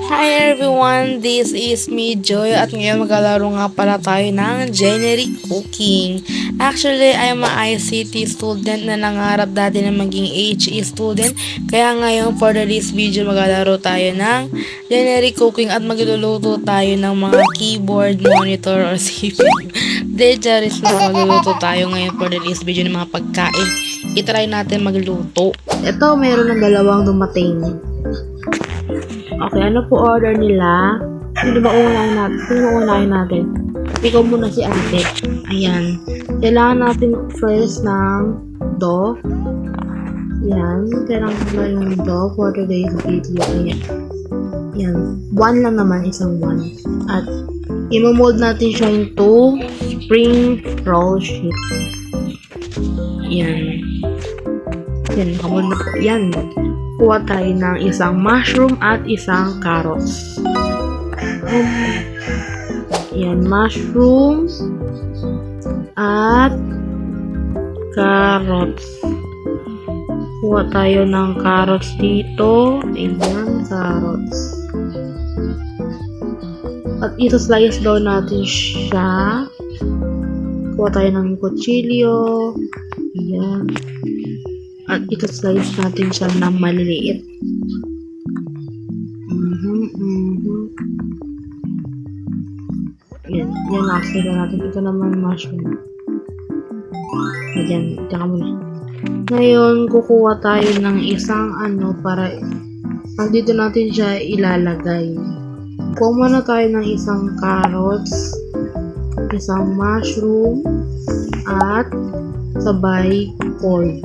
Hi everyone, this is me Joy at ngayon maglalaro nga pala tayo ng generic cooking. Actually, I am a ICT student na nangarap dati na maging HE student. Kaya ngayon for this video maglalaro tayo ng generic cooking at magluluto tayo ng mga keyboard, monitor, or CPU. Charis na magluluto tayo ngayon for this video ng mga pagkain. I-try natin magluto. Ito, meron ng dalawang dumating. Okay, ano po order nila? Sino ba unahin natin? Ikaw muna si ate. Ayan. Kailangan natin first ng dough. Ayan. Kailangan natin ng dough for today's video. Ayan. Ayan. One lang naman, isang one. At imomold natin siya into spring roll shape. Ayan. Ayan. Kamold na po. Ayan. Kuha tayo ng isang mushroom at isang carrots. Yan, mushroom at carrots. Kuha tayo ng carrots dito. Ayan, carrots. At ito-slice daw natin siya. Kuha tayo ng kutsilyo. Ayan. At ito-slice natin siya ng maliliit. Yan. Yan, nakasira natin. Ito naman mushroom. Ayan. Diyan ka muna. Ngayon, kukuha tayo ng isang para dito natin siya ilalagay. Kuha muna tayo ng isang carrots, isang mushroom, at sabay corn.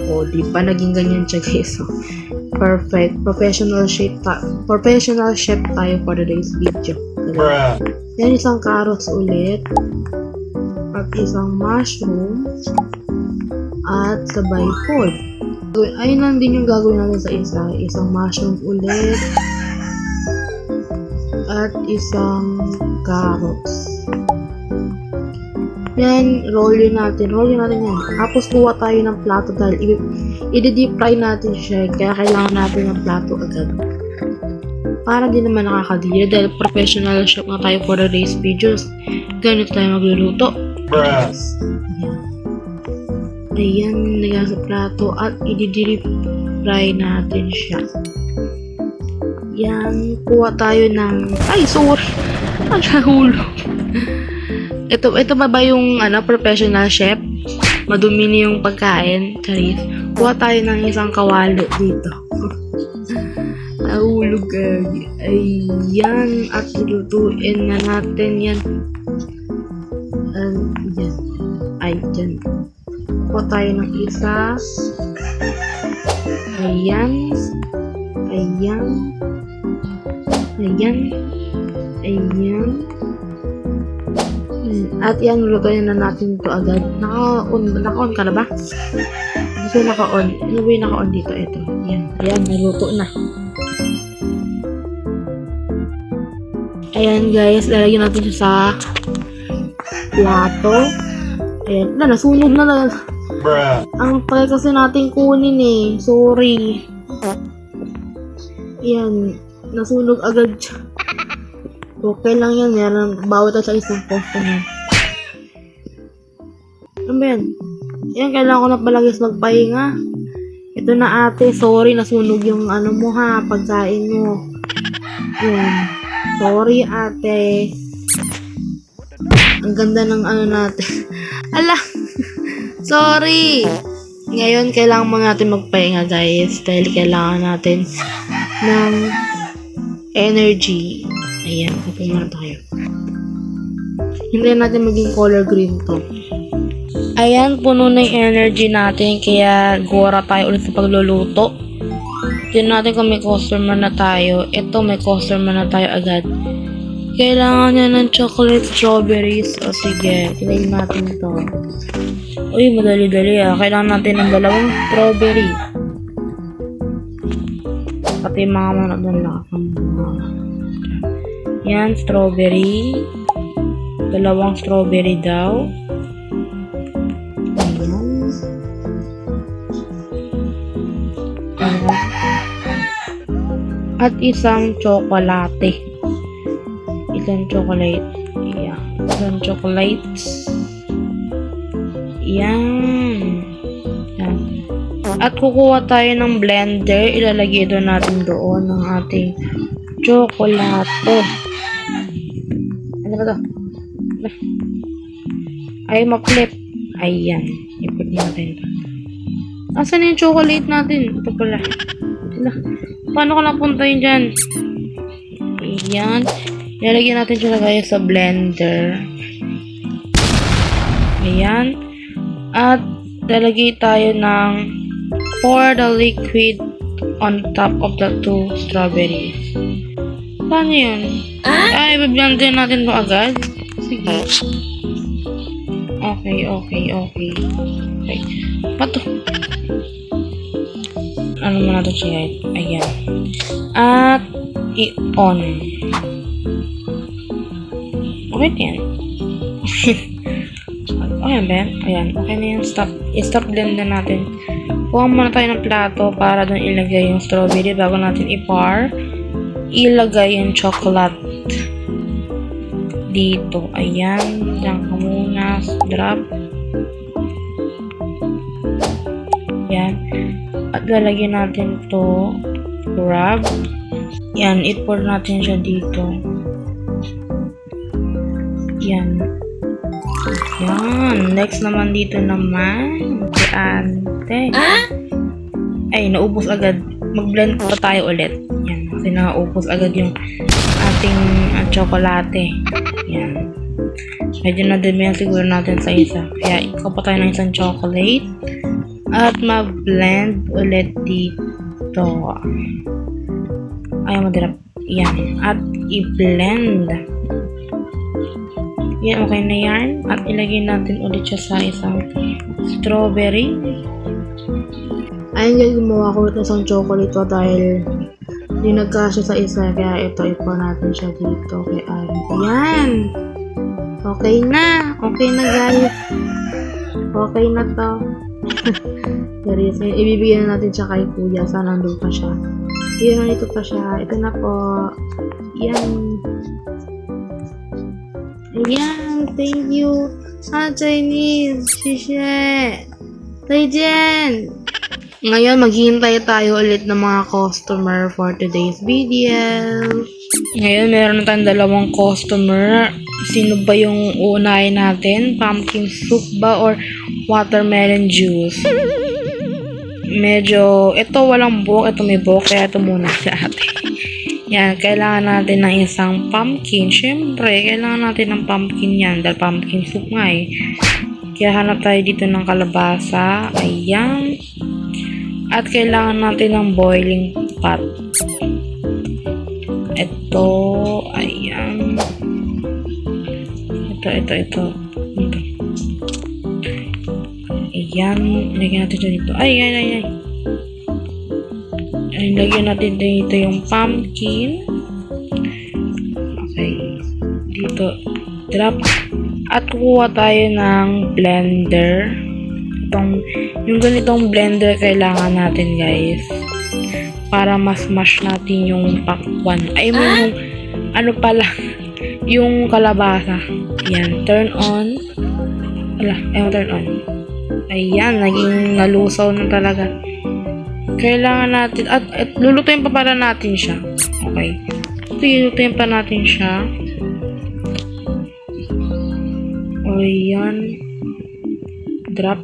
O, di ba naging ganyan siya, guys? So, perfect. Professional chef tayo for today's video. Yan, isang carrots ulit. At isang mushroom. At sabay pork. Ayun lang din yung gagawin natin sa isa. Isang mushroom ulit. At isang carrots. Yan, roll yun natin yan. Tapos kuha tayo ng plato dahil i-deep fry natin siya. Kaya kailangan natin ng plato agad. Para di naman nakakadiri dahil professional chef na tayo for today's videos. Ganito tayo magluluto. Ayan, lagyan sa plato at i-deep fry natin siya. Yan, kuha tayo ng... Ay, sorry! Ang nahulog. Ito ba yung professional chef? Madumi na yung pagkain. Charis. Kuha tayo ng isang kawali dito. Nahulog agad. Ayan. At lutuin na natin yan. Yan. Ay, dyan. Kuha tayo ng isa. Ayan. Ayan. Ayan. Ayan. At yan, lutuin na natin ito agad. Naka-on ka na ba? Gusto naka-on. Ano ba yung naka-on dito? Ito. Yan. Ayan, naluto na. Ayan guys, lalagyan natin siya sa plato. Ayan. Nasunog na lang. Ang tagal kasi natin kunin eh. Sorry. Ayan. Nasunog agad siya. Okay lang yan. Meron, bawat sa isang posto niya. Ano ba yan? Yan, kailangan ko na pala guys magpahinga. Ito na ate. Sorry, nasunog yung mo ha. Pagkain mo. Yan. Sorry ate. Ang ganda ng natin. Ala! Sorry! Ngayon, kailangan mo natin magpahinga guys. Dahil kailangan natin ng energy. Ayan, kapag na tayo. Hintayin natin maging color green to. Ayan, puno na yung energy natin. Kaya, gora tayo ulit sa pagluluto. Tignan natin kung may customer na tayo. Ito, may customer na tayo agad. Kailangan niya ng chocolate strawberries. O sige, tinayin natin to. Uy, madali-dali ah. Kailangan natin ng 2 strawberry. Pati mga manok doon lang. Yan, strawberry. 2 strawberry daw. Ayan. at isang tsokolate. Isang chocolate. Yeah. Isang chocolates. Yan. Yan. At kukuha tayo ng blender. Ilalagay doon natin doon ng ating tsokolate. Ano ba to? Ay, ma-flip. Ayan. I-flip natin ito. Asan yung chocolate natin? Ito pala. Paano ko napunta yun dyan? Ayan. Ilalagyan natin siya guys sa blender. Ayan. At lalagay tayo ng pour the liquid on top of the 2 strawberries. Paano yun? Ay, i-blender natin ito agad. Sige. Okay. Pato. Ano mo natin siya guys? Ayan. At i-on. Okay na yan. Okay ba yan? Ayan. Okay na yan. I-stop blend na natin. Kuha muna tayo ng plato para doon ilagay yung strawberry bago natin i-pour. Ilagay yung chocolate dito. Ayan. Diyan ka muna. Drop. Ayan. At lalagyan natin to rub. Yan. I-pour natin siya dito. Yan. Yan. Next naman dito naman. Ante. Ay, naubos agad. Mag-blend pa tayo ulit. Yan. Kasi naubos agad yung ating tsokolate. Yan. Medyo na-demi siguro natin sa isa. Kaya ikaw pa tayo ng isang chocolate. At mag-blend ulit dito. Ayaw madirap. Yan. At i-blend. Yan, okay na yan. At ilagay natin ulit siya sa isang strawberry. Ayun yung gumawa ko ito isang chocolate to dahil yung nagkasya sa isa. Kaya ito, ipo natin siya dito kay Ari. Yan! Okay na! Okay na guys! Okay na to. Seriously, ibibigyan na natin siya kay Kuya. Sana nandun pa siya. Yan, ito pa siya. Ito na po. Yan. Ayan, thank you. Chinese. Xie. Zaijian. Ngayon, maghihintay tayo ulit ng mga customer for today's video. Ngayon, meron na tayong dalawang customer. Sino ba yung uunahin natin? Pumpkin soup ba or watermelon juice? Medyo, ito walang buhok, ito may buhok, kaya ito muna si ate. Yan, kailangan natin ng isang pumpkin. Siyempre, kailangan natin ng pumpkin yan. Dahil pumpkin soup nga eh. Kaya hanap tayo dito ng kalabasa. Ayan. At kailangan natin ng boiling pot. Ito. Ayan. Ito. Ayan. Lagyan natin dito. Ay. Lagyan natin dito yung pumpkin. Okay. Dito. Drop. At kuha tayo ng blender. Yung ganitong blender kailangan natin guys. Para mas mash natin yung pakwan. Ay mo yung ano pala. Yung kalabasa. Ayan. Turn on. Turn on. Ayan. Naging nalusaw na talaga. Kailangan natin, at lulutuin pa para natin siya. Okay. Lulutuin pa natin siya. Ayan. Drop.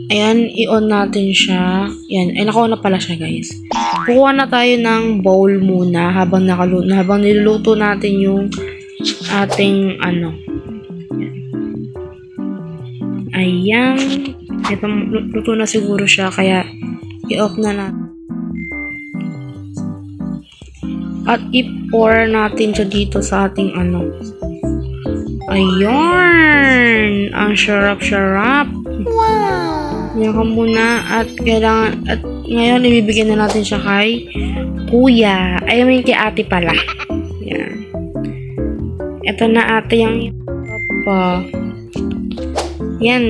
Ayan, i-on natin siya. Ayan, ay nakuha na pala siya guys. Kukuha na tayo ng bowl muna habang niluluto natin yung ating Ayan. Ito, luto na siguro siya, kaya i-off na natin. At i-pour natin siya dito sa ating Ayun! Ang sarap-sarap! Wow! Yan ka muna. At ngayon, ibibigyan na natin siya kay Kuya. I mean, kay ate pala. Yan. Ito na ate yung pa. Yan.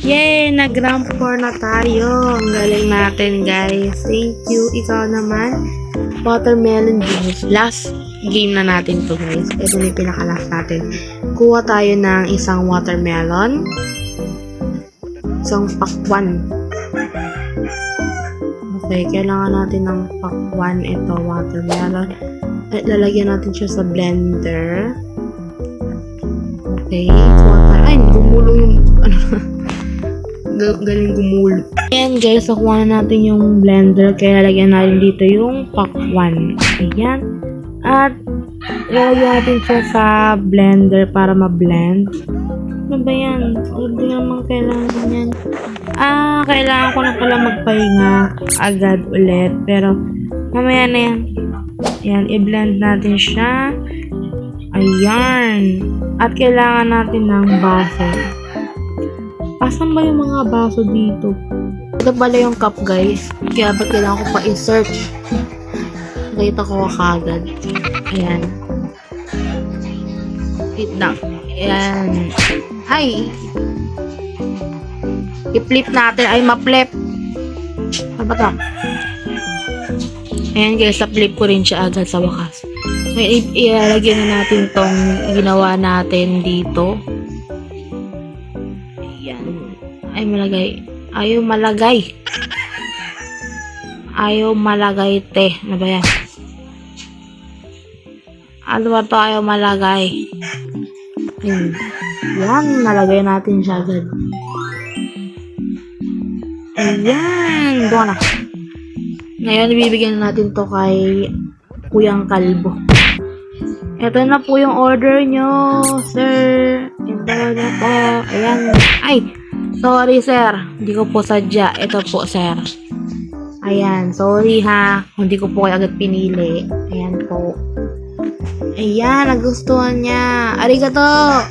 Yay! Nag-ramp 4 na tayo. Ang galing natin, guys. Thank you. Ikaw naman. Watermelon juice. Last game na natin to, guys. Ito na yung pinaka-last natin. Kuha tayo ng isang watermelon. Isang pakwan. Okay, kailangan natin ng pakwan. Ito, watermelon. At lalagyan natin siya sa blender. Okay. Ay, gumulong yung... galing gumulong. Ayan, guys. Nakuha na natin yung blender. Kaya lalagyan natin dito yung pakwan. Ayan. At lalagyan natin siya sa blender para ma-blend. Ano ba yan? Hindi naman kailangan yan. Kailangan ko na pala magpahinga agad ulit. Pero, mamaya na yan. Ayan, i-blend natin siya. Ayan. At kailangan natin ng baso. Asan ba yung mga baso dito? Ito pala yung cup, guys. Kaya ba't kailangan ko pa i-search? Nakita ko kagad. Ayan. Wait lang. Ayan. Ay! I-flip natin. Ay, ma-flip. Ano ba ito? Ayan, guys. Na-flip ko rin siya agad sa wakas. May ilalagyan na natin tong ginawa natin dito. Ay, malagay. Ayaw malagay. Ayaw malagay, te. Ano ba yan? Ano ba ito ayaw malagay? Yan, nalagay natin siya agad. Ayan. Doon na. Ngayon, ibibigyan natin to kay Kuyang Kalbo. Ito na po yung order nyo, sir. Ito na po. Ayan. Ay! Sorry, sir. Hindi ko po sadya. Ito po, sir. Ayan. Sorry, ha. Hindi ko po kayo agad pinili. Ayan po. Ayan. Nagustuhan niya. Arigato!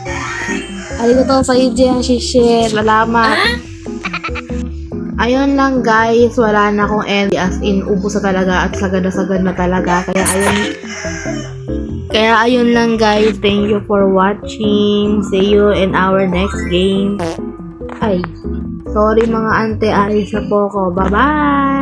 Arigato sa ije ang shishit. Salamat. Ayun lang, guys. Wala na akong end. As in, ubos na talaga at sagad na talaga. Kaya ayun lang, guys. Thank you for watching. See you in our next game. Ay, sorry mga ante, alis na po ako. Bye-bye!